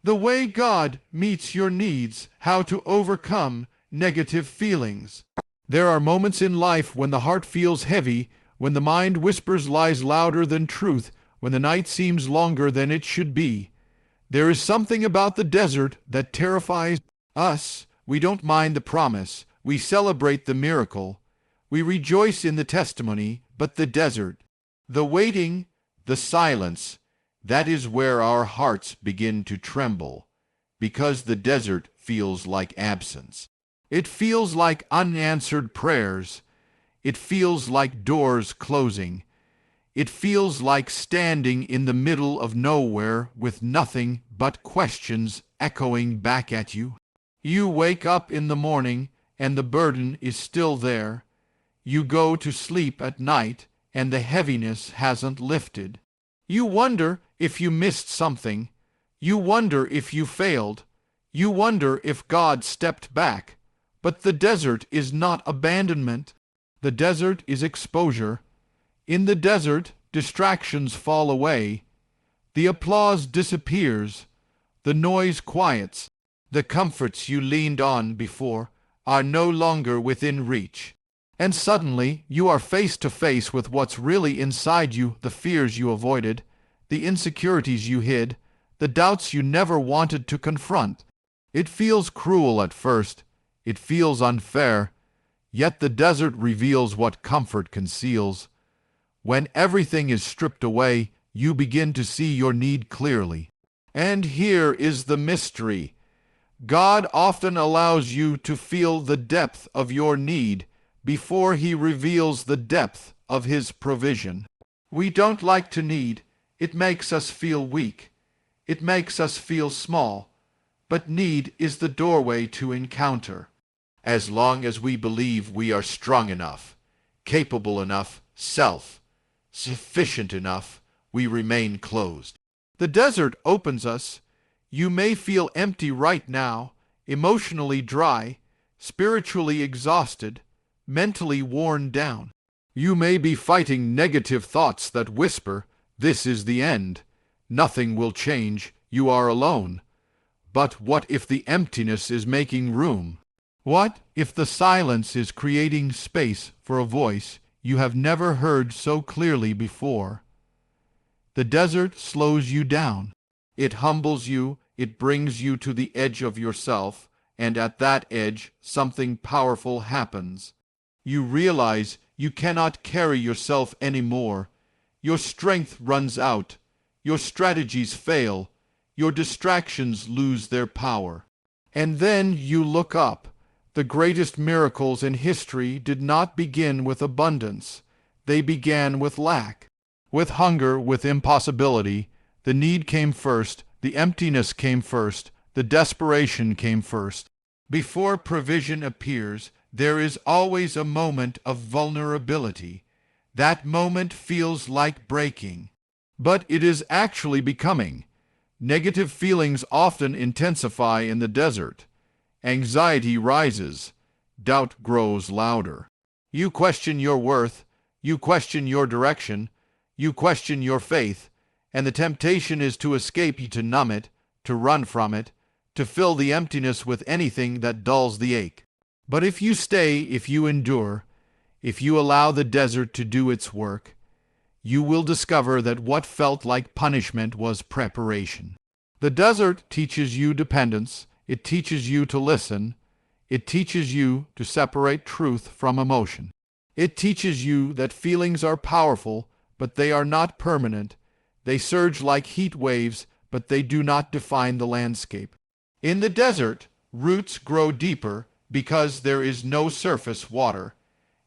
The way God meets your needs, how to overcome negative feelings. There are moments in life when the heart feels heavy, when the mind whispers lies louder than truth, when the night seems longer than it should be. There is something about the desert that terrifies us. We don't mind the promise. We celebrate the miracle. We rejoice in the testimony, but the desert, the waiting, the silence, that is where our hearts begin to tremble, because the desert feels like absence. It feels like unanswered prayers. It feels like doors closing. It feels like standing in the middle of nowhere with nothing but questions echoing back at you. You wake up in the morning and the burden is still there. You go to sleep at night and the heaviness hasn't lifted. You wonder if you missed something. You wonder if you failed. You wonder if God stepped back. But the desert is not abandonment. The desert is exposure. In the desert, distractions fall away. The applause disappears. The noise quiets. The comforts you leaned on before are no longer within reach. And suddenly you are face to face with what's really inside you, the fears you avoided, the insecurities you hid, the doubts you never wanted to confront. It feels cruel at first. It feels unfair. Yet the desert reveals what comfort conceals. When everything is stripped away, you begin to see your need clearly. And here is the mystery. God often allows you to feel the depth of your need before He reveals the depth of His provision. We don't like to need. It makes us feel weak. It makes us feel small. But need is the doorway to encounter. As long as we believe we are strong enough, capable enough, sufficient enough, we remain closed. The desert opens us. You may feel empty right now, emotionally dry, spiritually exhausted, mentally worn down. You may be fighting negative thoughts that whisper, "This is the end. Nothing will change. You are alone." But what if the emptiness is making room? What if the silence is creating space for a voice you have never heard so clearly before? The desert slows you down. It humbles you. It brings you to the edge of yourself, and at that edge something powerful happens. You realize you cannot carry yourself anymore. Your strength runs out. Your strategies fail. Your distractions lose their power. And then you look up. The greatest miracles in history did not begin with abundance. They began with lack. With hunger, with impossibility. The need came first. The emptiness came first. The desperation came first. Before provision appears, there is always a moment of vulnerability. That moment feels like breaking. But it is actually becoming. Negative feelings often intensify in the desert. Anxiety rises. Doubt grows louder. You question your worth. You question your direction. You question your faith. And the temptation is to escape, to numb it, to run from it, to fill the emptiness with anything that dulls the ache. But if you stay, if you endure, if you allow the desert to do its work, you will discover that what felt like punishment was preparation. The desert teaches you dependence. It teaches you to listen. It teaches you to separate truth from emotion. It teaches you that feelings are powerful, but they are not permanent. They surge like heat waves, but they do not define the landscape. In the desert, roots grow deeper because there is no surface water.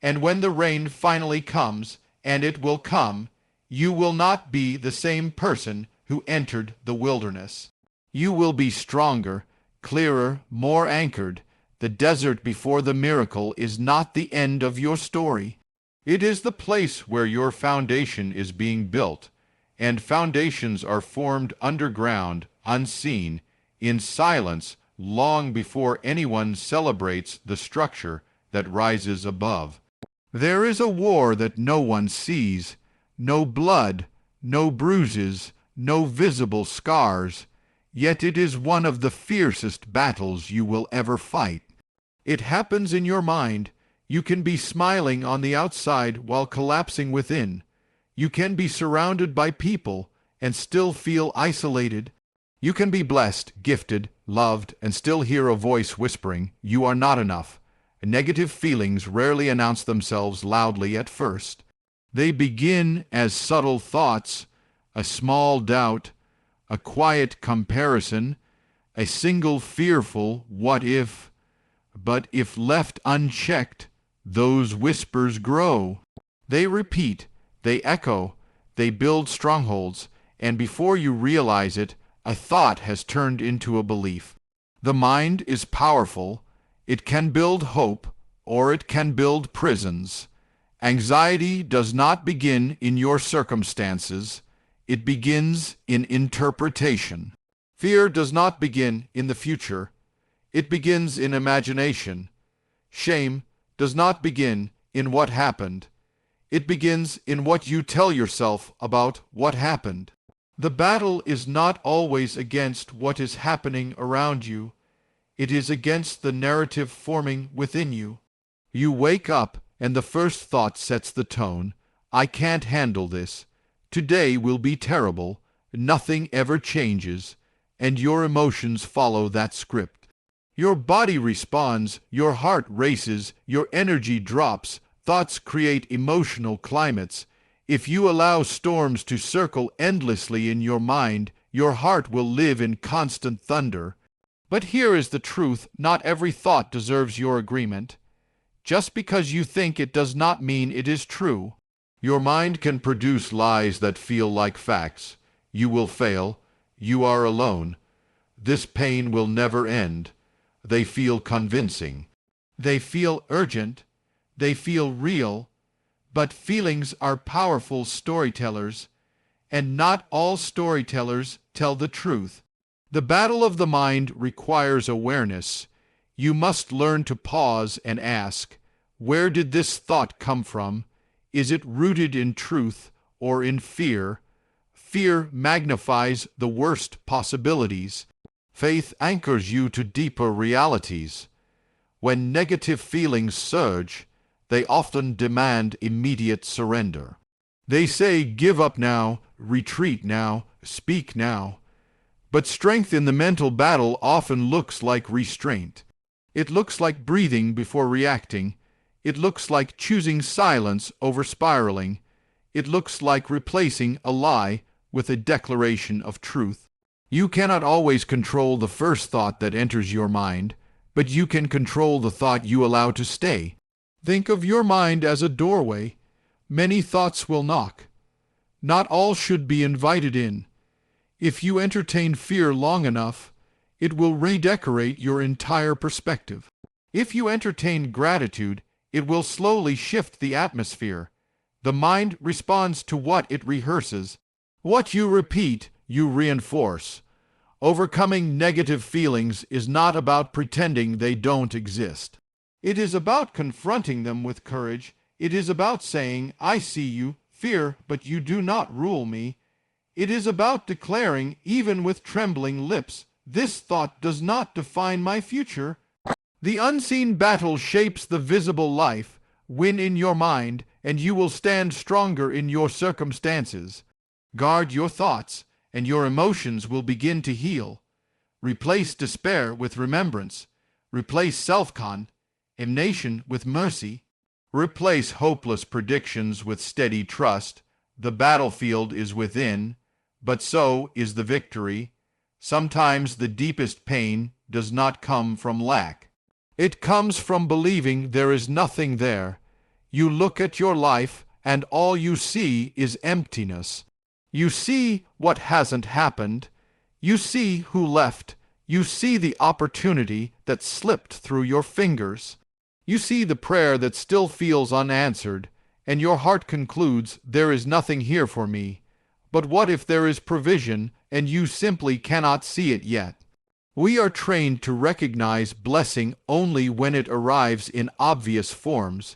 And when the rain finally comes, and it will come, you will not be the same person who entered the wilderness. You will be stronger, clearer, more anchored. The desert before the miracle is not the end of your story. It is the place where your foundation is being built, and foundations are formed underground, unseen, in silence, long before anyone celebrates the structure that rises above. There is a war that no one sees, no blood, no bruises, no visible scars. yet it is one of the fiercest battles you will ever fight. It happens in your mind. You can be smiling on the outside while collapsing within. You can be surrounded by people and still feel isolated. You can be blessed, gifted, loved, and still hear a voice whispering, "You are not enough." Negative feelings rarely announce themselves loudly at first. They begin as subtle thoughts, a small doubt, a quiet comparison, a single fearful "what if?" But if left unchecked, those whispers grow. They repeat, they echo, they build strongholds, and before you realize it, a thought has turned into a belief. The mind is powerful. It can build hope, or it can build prisons. Anxiety does not begin in your circumstances. It begins in interpretation. Fear does not begin in the future. It begins in imagination. Shame does not begin in what happened. It begins in what you tell yourself about what happened. The battle is not always against what is happening around you. It is against the narrative forming within you. You wake up and the first thought sets the tone. I can't handle this. Today will be terrible. Nothing ever changes. And your emotions follow that script. Your body responds, your heart races, your energy drops. Thoughts create emotional climates. If you allow storms to circle endlessly in your mind, your heart will live in constant thunder. But here is the truth: not every thought deserves your agreement. Just because you think it does not mean it is true. Your mind can produce lies that feel like facts. You will fail. You are alone. This pain will never end. They feel convincing. They feel urgent. They feel real. But feelings are powerful storytellers, and not all storytellers tell the truth. The battle of the mind requires awareness. You must learn to pause and ask, where did this thought come from? Is it rooted in truth or in fear? Fear magnifies the worst possibilities. Faith anchors you to deeper realities. When negative feelings surge, they often demand immediate surrender. They say, give up now, retreat now, speak now. But strength in the mental battle often looks like restraint. It looks like breathing before reacting. It looks like choosing silence over spiraling. It looks like replacing a lie with a declaration of truth. You cannot always control the first thought that enters your mind, but you can control the thought you allow to stay. Think of your mind as a doorway. Many thoughts will knock. Not all should be invited in. If you entertain fear long enough, it will redecorate your entire perspective. If you entertain gratitude, it will slowly shift the atmosphere. The mind responds to what it rehearses. What you repeat, you reinforce. Overcoming negative feelings is not about pretending they don't exist. It is about confronting them with courage. It is about saying, I see you, fear, but you do not rule me. It is about declaring, even with trembling lips, this thought does not define my future. The unseen battle shapes the visible life. Win in your mind, and you will stand stronger in your circumstances. Guard your thoughts, and your emotions will begin to heal. Replace despair with remembrance. Replace self-condemnation with mercy. Replace hopeless predictions with steady trust. The battlefield is within, but so is the victory. Sometimes the deepest pain does not come from lack. It comes from believing there is nothing there. You look at your life, and all you see is emptiness. You see what hasn't happened. You see who left. You see the opportunity that slipped through your fingers. You see the prayer that still feels unanswered, and your heart concludes, there is nothing here for me. But what if there is provision, and you simply cannot see it yet? We are trained to recognize blessing only when it arrives in obvious forms.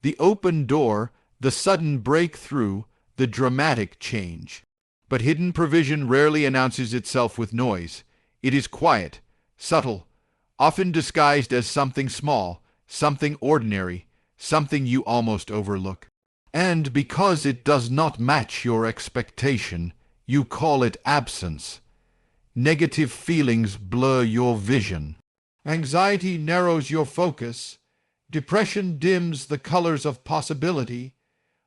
The open door, the sudden breakthrough, the dramatic change. But hidden provision rarely announces itself with noise. It is quiet, subtle, often disguised as something small, something ordinary, something you almost overlook. And because it does not match your expectation, you call it absence. Negative feelings blur your vision. Anxiety narrows your focus. Depression dims the colors of possibility.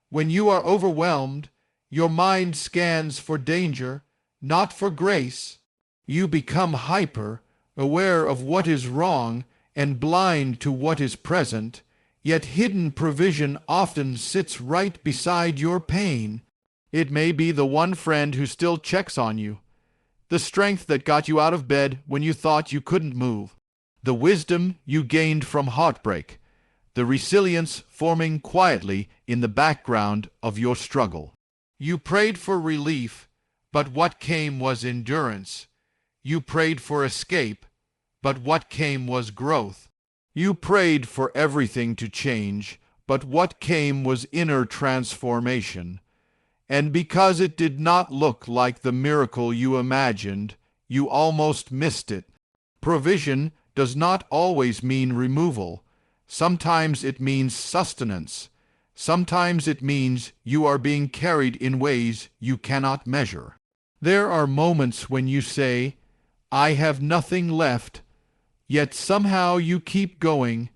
When you are overwhelmed, your mind scans for danger, not for grace. You become hyper, aware of what is wrong and blind to what is present, yet hidden provision often sits right beside your pain. It may be the one friend who still checks on you, the strength that got you out of bed when you thought you couldn't move, the wisdom you gained from heartbreak, the resilience forming quietly in the background of your struggle. You prayed for relief, but what came was endurance. You prayed for escape, but what came was growth. You prayed for everything to change, but what came was inner transformation. And because it did not look like the miracle you imagined, you almost missed it. Provision does not always mean removal. Sometimes it means sustenance. Sometimes it means you are being carried in ways you cannot measure. There are moments when you say, "I have nothing left," yet somehow you keep going.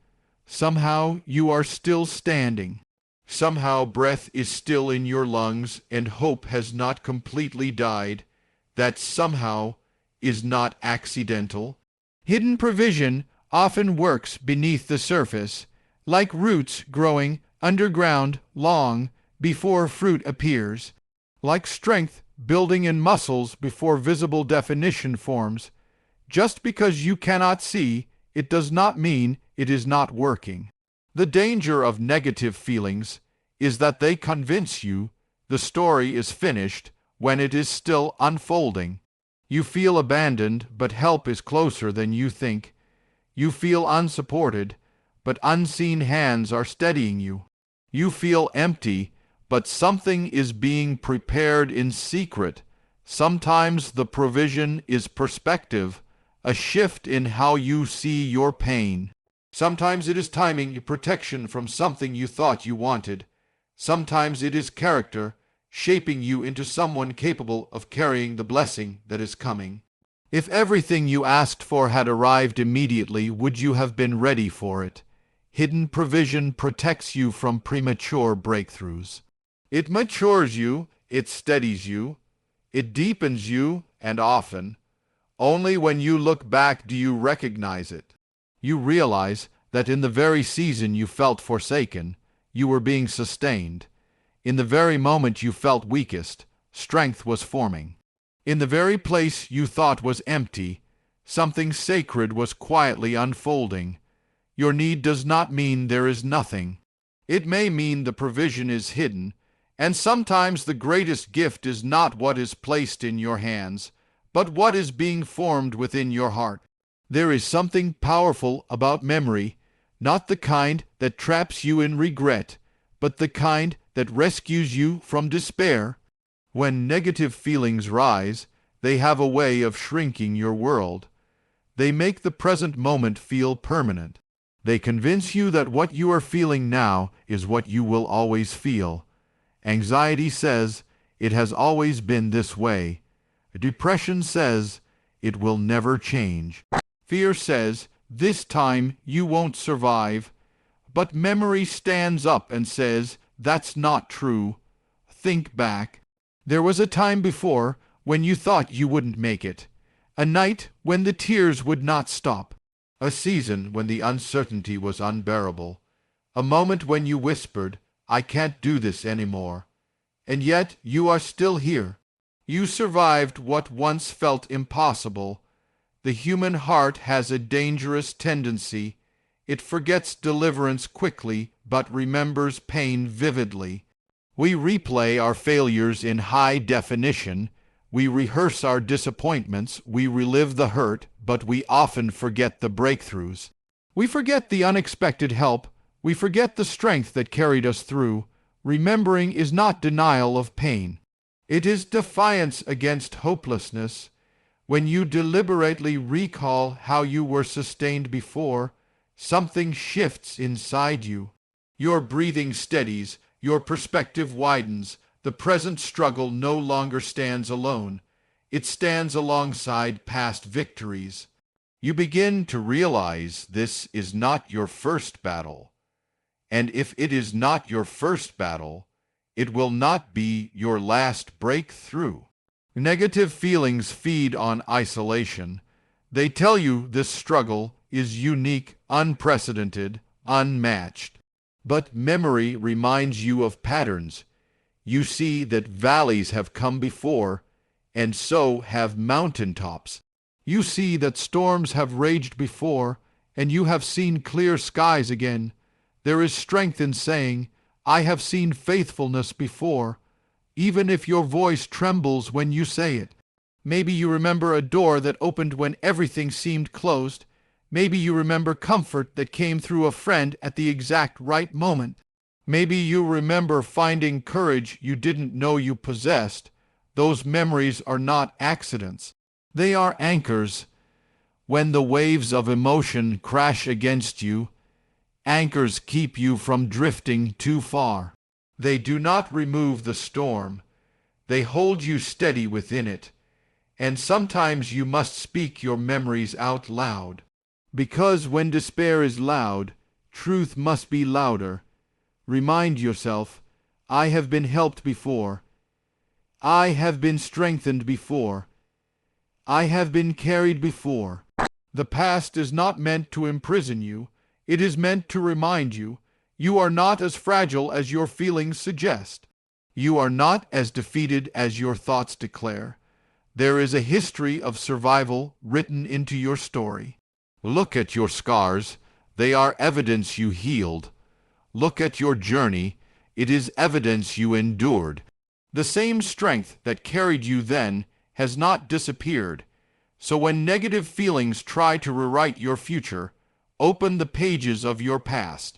Somehow you are still standing. Somehow breath is still in your lungs and hope has not completely died. That somehow is not accidental. Hidden provision often works beneath the surface, like roots growing underground long before fruit appears, like strength building in muscles before visible definition forms. Just because you cannot see, it does not mean it is not working. The danger of negative feelings is that they convince you the story is finished when it is still unfolding. You feel abandoned, but help is closer than you think. You feel unsupported, but unseen hands are steadying you. You feel empty, but something is being prepared in secret. Sometimes the provision is perspective, a shift in how you see your pain. Sometimes it is timing, protection from something you thought you wanted. Sometimes it is character, shaping you into someone capable of carrying the blessing that is coming. If everything you asked for had arrived immediately, would you have been ready for it? Hidden provision protects you from premature breakthroughs. It matures you, it steadies you, it deepens you, and often, only when you look back do you recognize it. You realize that in the very season you felt forsaken, you were being sustained. In the very moment you felt weakest, strength was forming. In the very place you thought was empty, something sacred was quietly unfolding. Your need does not mean there is nothing. It may mean the provision is hidden, and sometimes the greatest gift is not what is placed in your hands, but what is being formed within your heart. There is something powerful about memory, not the kind that traps you in regret, but the kind that rescues you from despair. When negative feelings rise, they have a way of shrinking your world. They make the present moment feel permanent. They convince you that what you are feeling now is what you will always feel. Anxiety says, it has always been this way. Depression says, it will never change. Fear says, this time you won't survive. But memory stands up and says, that's not true. Think back. There was a time before when you thought you wouldn't make it. A night when the tears would not stop. A season when the uncertainty was unbearable. A moment when you whispered, I can't do this anymore. And yet you are still here. You survived what once felt impossible. The human heart has a dangerous tendency. It forgets deliverance quickly, but remembers pain vividly. We replay our failures in high definition. We rehearse our disappointments. We relive the hurt, but we often forget the breakthroughs. We forget the unexpected help. We forget the strength that carried us through. Remembering is not denial of pain. It is defiance against hopelessness. When you deliberately recall how you were sustained before, something shifts inside you. Your breathing steadies, your perspective widens, the present struggle no longer stands alone. It stands alongside past victories. You begin to realize this is not your first battle. And if it is not your first battle, it will not be your last breakthrough. Negative feelings feed on isolation. They tell you this struggle is unique, unprecedented, unmatched. But memory reminds you of patterns. You see that valleys have come before, and so have mountaintops. You see that storms have raged before, and you have seen clear skies again. There is strength in saying, I have seen faithfulness before, even if your voice trembles when you say it. Maybe you remember a door that opened when everything seemed closed. Maybe you remember comfort that came through a friend at the exact right moment. Maybe you remember finding courage you didn't know you possessed. Those memories are not accidents. They are anchors. When the waves of emotion crash against you, anchors keep you from drifting too far. They do not remove the storm. They hold you steady within it. And sometimes you must speak your memories out loud. Because when despair is loud, truth must be louder. Remind yourself, I have been helped before. I have been strengthened before. I have been carried before. The past is not meant to imprison you. It is meant to remind you, you are not as fragile as your feelings suggest. You are not as defeated as your thoughts declare. There is a history of survival written into your story. Look at your scars. They are evidence you healed. Look at your journey. It is evidence you endured. The same strength that carried you then has not disappeared. So when negative feelings try to rewrite your future, open the pages of your past.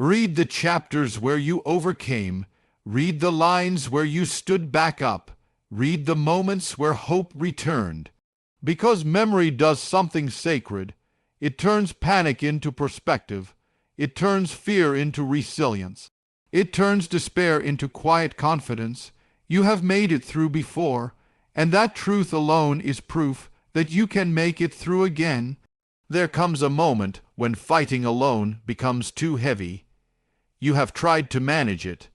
Read the chapters where you overcame. Read the lines where you stood back up. Read the moments where hope returned. Because memory does something sacred. It turns panic into perspective. It turns fear into resilience. It turns despair into quiet confidence. You have made it through before, and that truth alone is proof that you can make it through again. There comes a moment when fighting alone becomes too heavy. You have tried to manage it.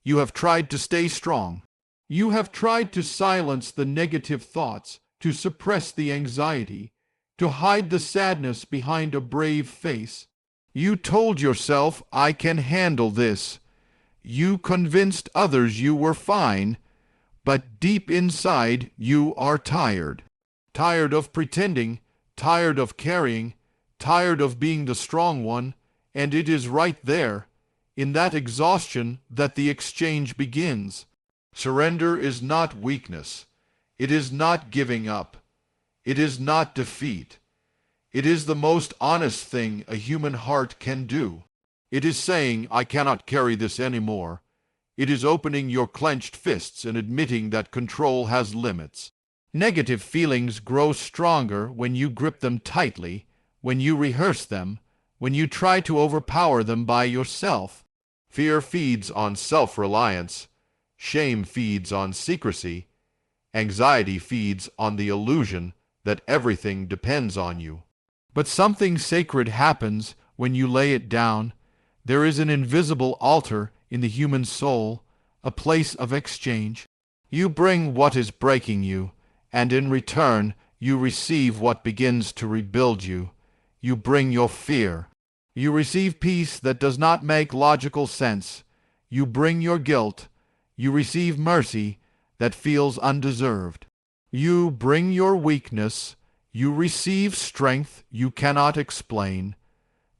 You have tried to stay strong. You have tried to silence the negative thoughts, to suppress the anxiety, to hide the sadness behind a brave face. You told yourself, I can handle this. You convinced others you were fine, but deep inside you are tired. Tired of pretending, tired of carrying, tired of being the strong one, and it is right there, in that exhaustion, that the exchange begins. Surrender is not weakness. It is not giving up. It is not defeat. It is the most honest thing a human heart can do. It is saying, I cannot carry this anymore. It is opening your clenched fists and admitting that control has limits. Negative feelings grow stronger when you grip them tightly, when you rehearse them, when you try to overpower them by yourself. Fear feeds on self-reliance. Shame feeds on secrecy. Anxiety feeds on the illusion that everything depends on you. But something sacred happens when you lay it down. There is an invisible altar in the human soul, a place of exchange. You bring what is breaking you, and in return you receive what begins to rebuild you. You bring your fear. You receive peace that does not make logical sense. You bring your guilt. You receive mercy that feels undeserved. You bring your weakness. You receive strength you cannot explain.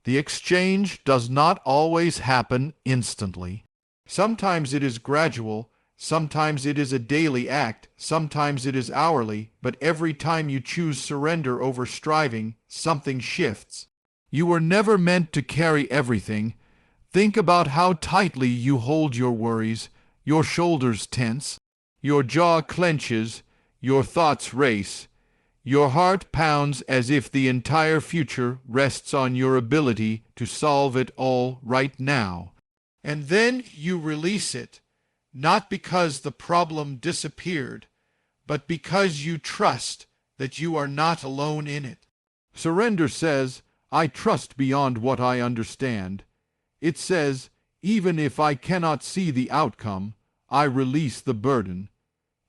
The exchange does not always happen instantly. Sometimes it is gradual, sometimes it is a daily act, sometimes it is hourly, but every time you choose surrender over striving, something shifts. You were never meant to carry everything. Think about how tightly you hold your worries. Your shoulders tense, your jaw clenches, your thoughts race. Your heart pounds as if the entire future rests on your ability to solve it all right now. And then you release it, not because the problem disappeared, but because you trust that you are not alone in it. Surrender says, I trust beyond what I understand. It says, even if I cannot see the outcome, I release the burden.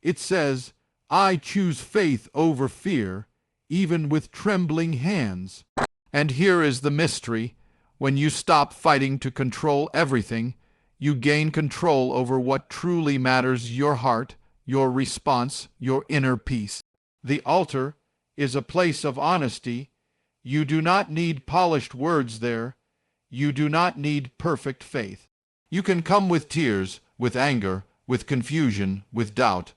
It says, I choose faith over fear, even with trembling hands. And here is the mystery. When you stop fighting to control everything, you gain control over what truly matters: your heart, your response, your inner peace. The altar is a place of honesty. You do not need polished words there. You do not need perfect faith. You can come with tears, with anger, with confusion, with doubt.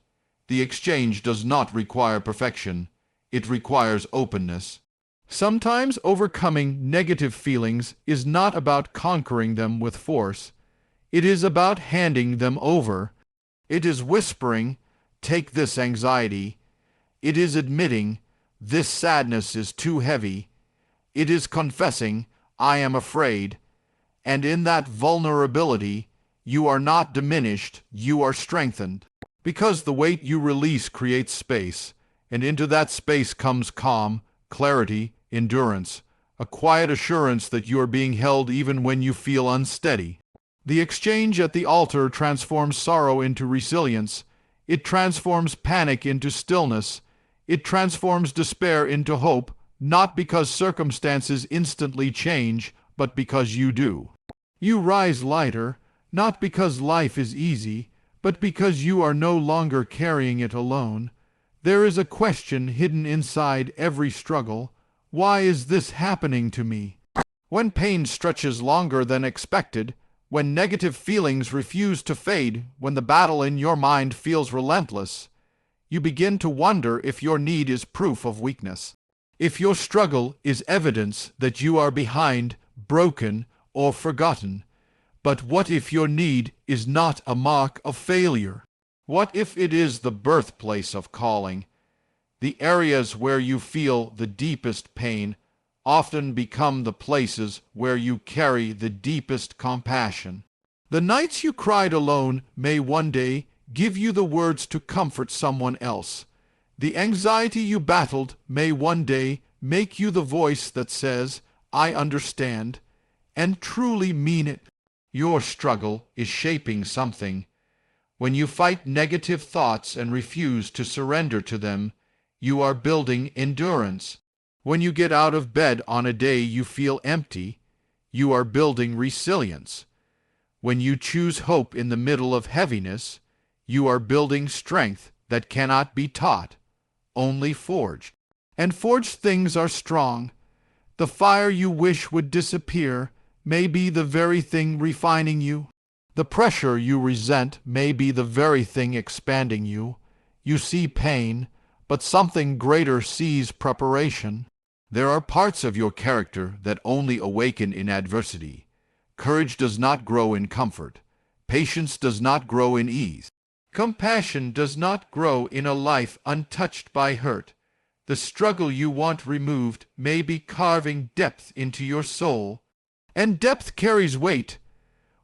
The exchange does not require perfection. It requires openness. Sometimes overcoming negative feelings is not about conquering them with force. It is about handing them over. It is whispering, take this anxiety. It is admitting, this sadness is too heavy. It is confessing, I am afraid. And in that vulnerability, you are not diminished, you are strengthened. Because the weight you release creates space, and into that space comes calm, clarity, endurance, a quiet assurance that you are being held even when you feel unsteady. The exchange at the altar transforms sorrow into resilience. It transforms panic into stillness. It transforms despair into hope, not because circumstances instantly change, but because you do. You rise lighter, not because life is easy, but because you are no longer carrying it alone. There is a question hidden inside every struggle. Why is this happening to me? When pain stretches longer than expected, when negative feelings refuse to fade, when the battle in your mind feels relentless, you begin to wonder if your need is proof of weakness. If your struggle is evidence that you are behind, broken, or forgotten. But what if your need is not a mark of failure? What if it is the birthplace of calling? The areas where you feel the deepest pain often become the places where you carry the deepest compassion. The nights you cried alone may one day give you the words to comfort someone else. The anxiety you battled may one day make you the voice that says, I understand, and truly mean it. Your struggle is shaping something. When you fight negative thoughts and refuse to surrender to them, you are building endurance. When you get out of bed on a day you feel empty, you are building resilience. When you choose hope in the middle of heaviness, you are building strength that cannot be taught, only forged. And forged things are strong. The fire you wish would disappear may be the very thing refining you. The pressure you resent may be the very thing expanding you. You see pain, but something greater sees preparation. There are parts of your character that only awaken in adversity. Courage does not grow in comfort. Patience does not grow in ease. Compassion does not grow in a life untouched by hurt. The struggle you want removed may be carving depth into your soul. And depth carries weight.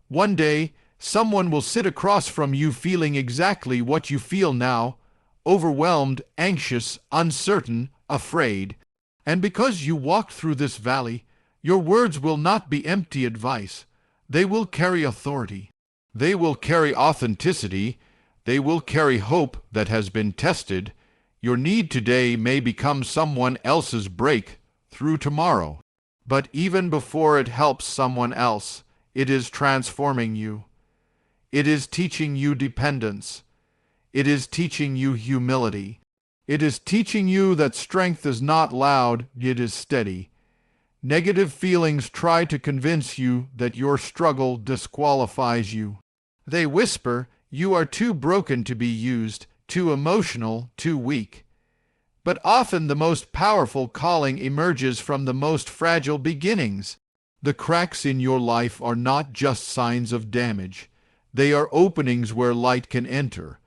One day, someone will sit across from you feeling exactly what you feel now, overwhelmed, anxious, uncertain, afraid. And because you walked through this valley, your words will not be empty advice. They will carry authority. They will carry authenticity. They will carry hope that has been tested. Your need today may become someone else's breakthrough tomorrow. But even before it helps someone else, it is transforming you. It is teaching you dependence. It is teaching you humility. It is teaching you that strength is not loud, it is steady. Negative feelings try to convince you that your struggle disqualifies you. They whisper, you are too broken to be used, too emotional, too weak. But often the most powerful calling emerges from the most fragile beginnings. The cracks in your life are not just signs of damage. They are openings where light can enter.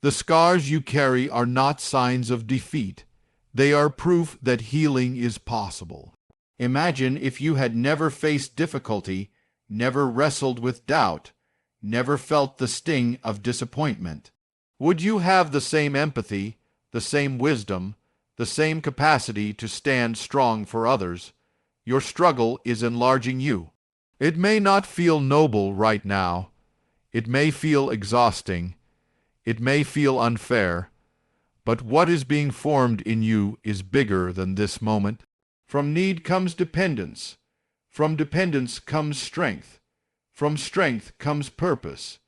The scars you carry are not signs of defeat. They are proof that healing is possible. Imagine if you had never faced difficulty, never wrestled with doubt, never felt the sting of disappointment. Would you have the same empathy, the same wisdom, the same capacity to stand strong for others? Your struggle is enlarging you. It may not feel noble right now. It may feel exhausting. It may feel unfair. But what is being formed in you is bigger than this moment. From need comes dependence. From dependence comes strength. From strength comes purpose.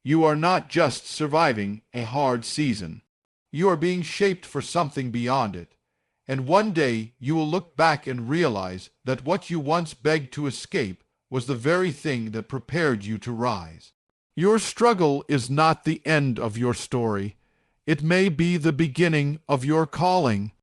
You are not just surviving a hard season. You are being shaped for something beyond it. And one day you will look back and realize that what you once begged to escape was the very thing that prepared you to rise. Your struggle is not the end of your story. It may be the beginning of your calling.